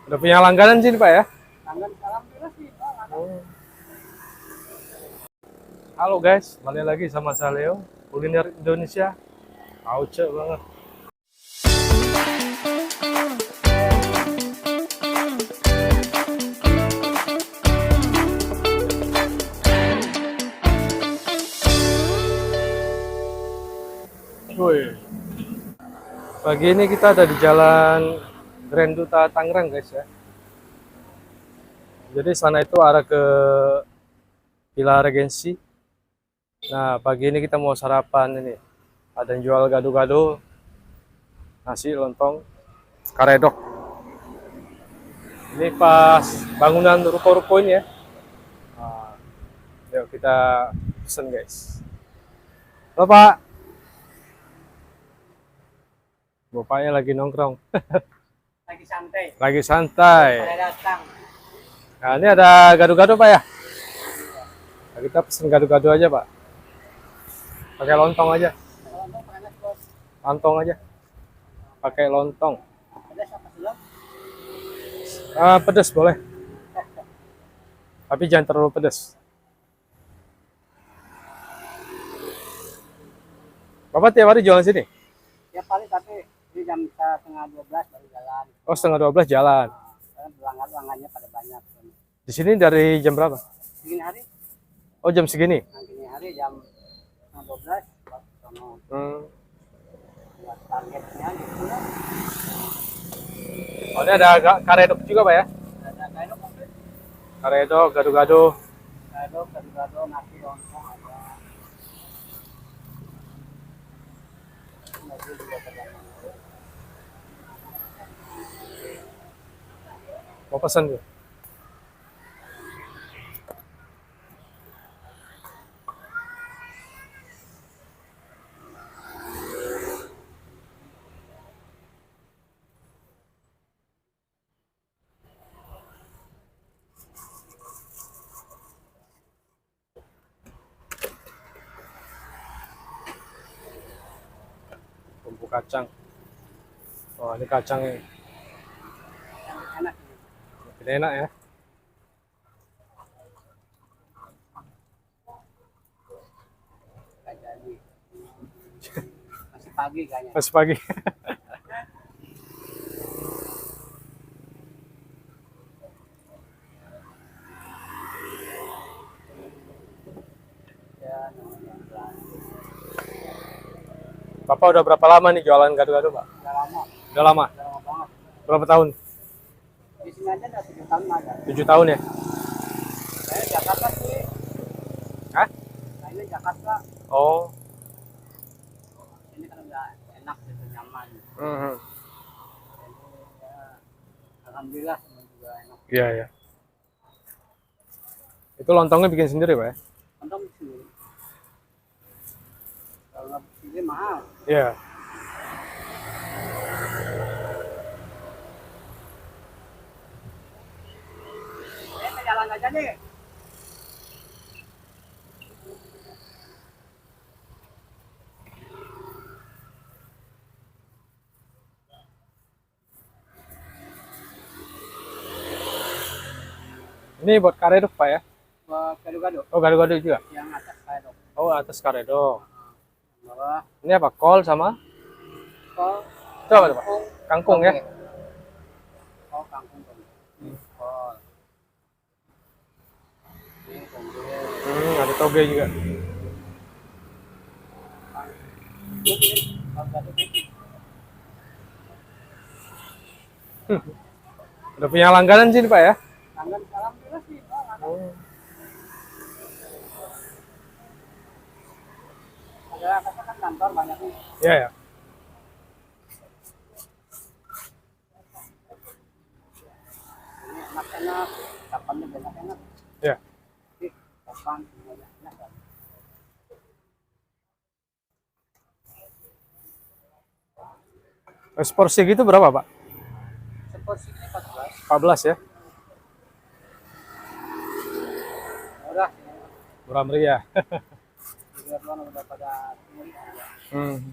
Udah punya langganan sih Pak ya? Oh. Halo guys, balik lagi sama saya Leo, kuliner Indonesia. Auce banget. Woi, pagi ini kita ada di Jalan Grand Duta Tangerang guys ya. Jadi sana itu arah ke Villa Regency. Nah, pagi ini kita mau sarapan ini. Ada yang jual gado-gado, nasi, lontong, karedok. Ini pas bangunan ruko-ruko ini ya. Nah, yuk kita pesen guys. Halo Pak. Bapaknya lagi nongkrong. Lagi santai. Lagi santai. Pada datang. Nah, ini ada gado-gado Pak ya? Nah, kita pesen gado-gado aja Pak. Pakai lontong aja. Lontong panas bos. Lontong aja. Pakai lontong. Ada apa belum? Pedas boleh. Tapi jangan terlalu pedas. Bapak tiap hari jualan sini? Ya paling tapi di jam setengah 12 baru jalan. Oh, setengah 12 jalan. Karena pelanggan-pelanggannya pada banyak. Di sini dari jam berapa? Segini hari, Oh, jam segini. gini hari jam setengah 12 baru sono. Buat targetnya gitu ya. Oh, ini ada karedok juga Pak ya? Ada kayak komplit. Karedok, gado-gado. Gado, nasi, lontong ada. Nasi juga ada. Mau pesan tuh. Bumbu kacang. Oh, ini kacangnya. Enak. Ini enak ya. Nggak jadi. Masih pagi kayaknya. Pas pagi. Ya, namanya belanja. Bapak udah berapa lama nih jualan gado-gado Pak? Udah lama. Udah lama. Udah lama banget. Berapa tahun? Di sini aja udah 7 tahun ada. 7 tahun ya? Saya Jakarta sih. Hah? Nah, ini Jakarta. Oh. Ini kan udah enak gitu, nyaman. Mhm. Jadi, ya, alhamdulillah semua juga enak. Iya, ya. Itu lontongnya bikin sendiri Pak ya? Untung di sini. Kalau nggak di sini mahal. Iya. Kita jalan aja nih. Ini buat karedok Pak ya? Buat gado-gado. Oh, gado-gado juga? Yang atas kayak dok. Oh, atas karedok. Bawah Ini apa? Kol sama? kol. Itu apa tuh Pak? Kangkung ya? Oh, kangkung tuh. Kol. Ini toge. Ada toge juga. Udah punya langganan sini Pak ya? Langgan alhamdulillah sih. Oh. Ada atasnya kan kantor banyak nih. Iya ya. Ini enak-enak. Kapannya enak-enak. Iya. Kapan semuanya enak kan. Seporsi gitu berapa Pak? Seporsi ini 14. 14 ya? Murah. Murah meriah. Juga udah pada murah. Hmm.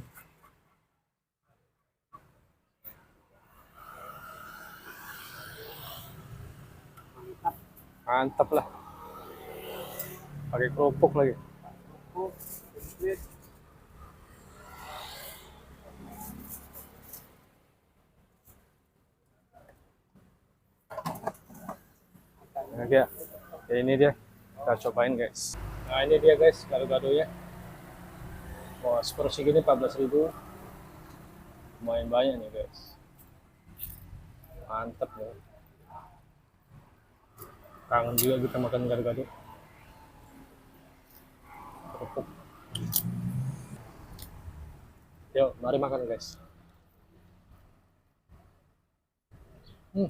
Mantap. Mantap lah. Pakai kerupuk lagi. Oh, sedikit. Oke ya. Ya, ini dia. Kita cobain guys. Nah ini dia guys gado-gadonya. Wah seporsi gini 14.000. Lumayan banyak nih guys. Mantap nih. Kangen juga kita makan gado-gado. Kerupuk. Yuk mari makan guys. Hmm.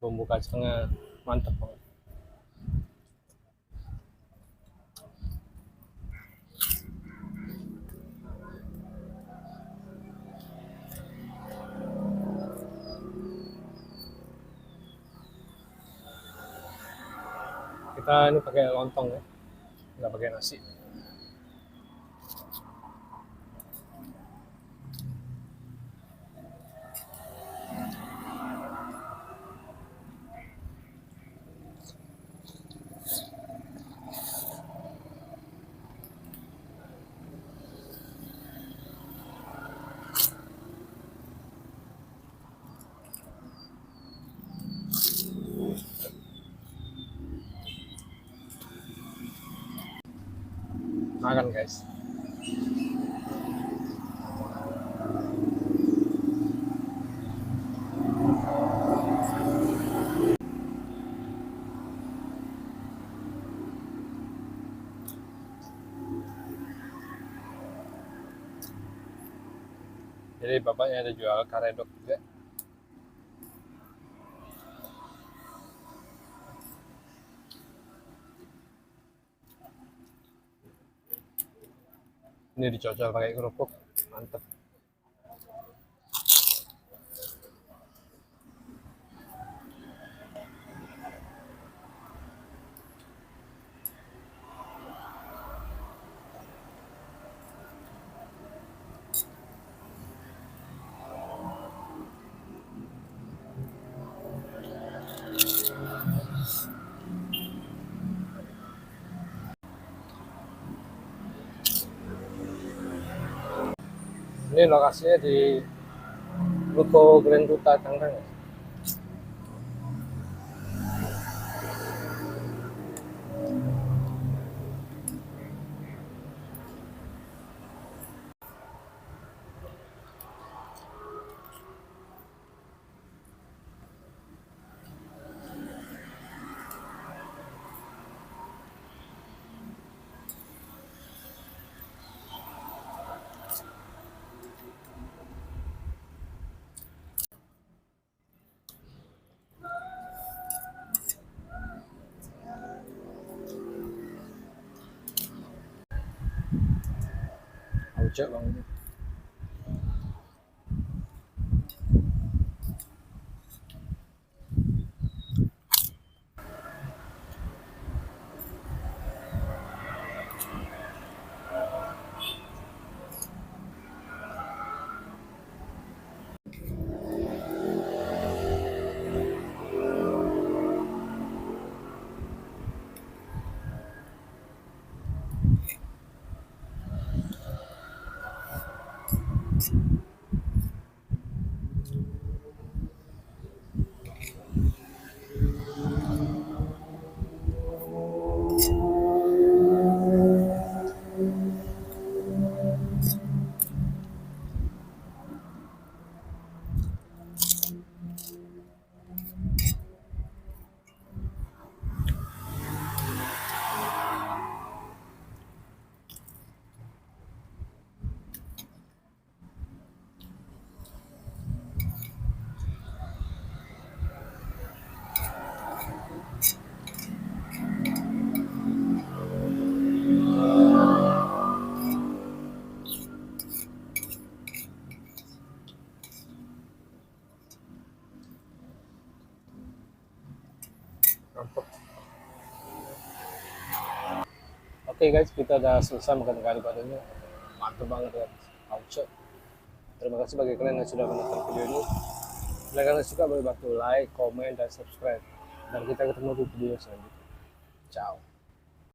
Bumbu kacangnya mantap banget. Kita ini pakai lontong ya, nggak pakai nasi. Makan guys. Jadi bapaknya ada jual karedok juga. Ini dicocol pakai kerupuk, mantep. Ini lokasinya di Ruko Grand Duta Tangerang. Ojek bang. Oke guys, kita udah selesai makan gado-gadonya. Mantap banget ya. Auco. Terima kasih bagi kalian yang sudah menonton video ini. Bila kalian suka, boleh bantu like, komen, dan subscribe. Dan kita ketemu di video selanjutnya. Ciao.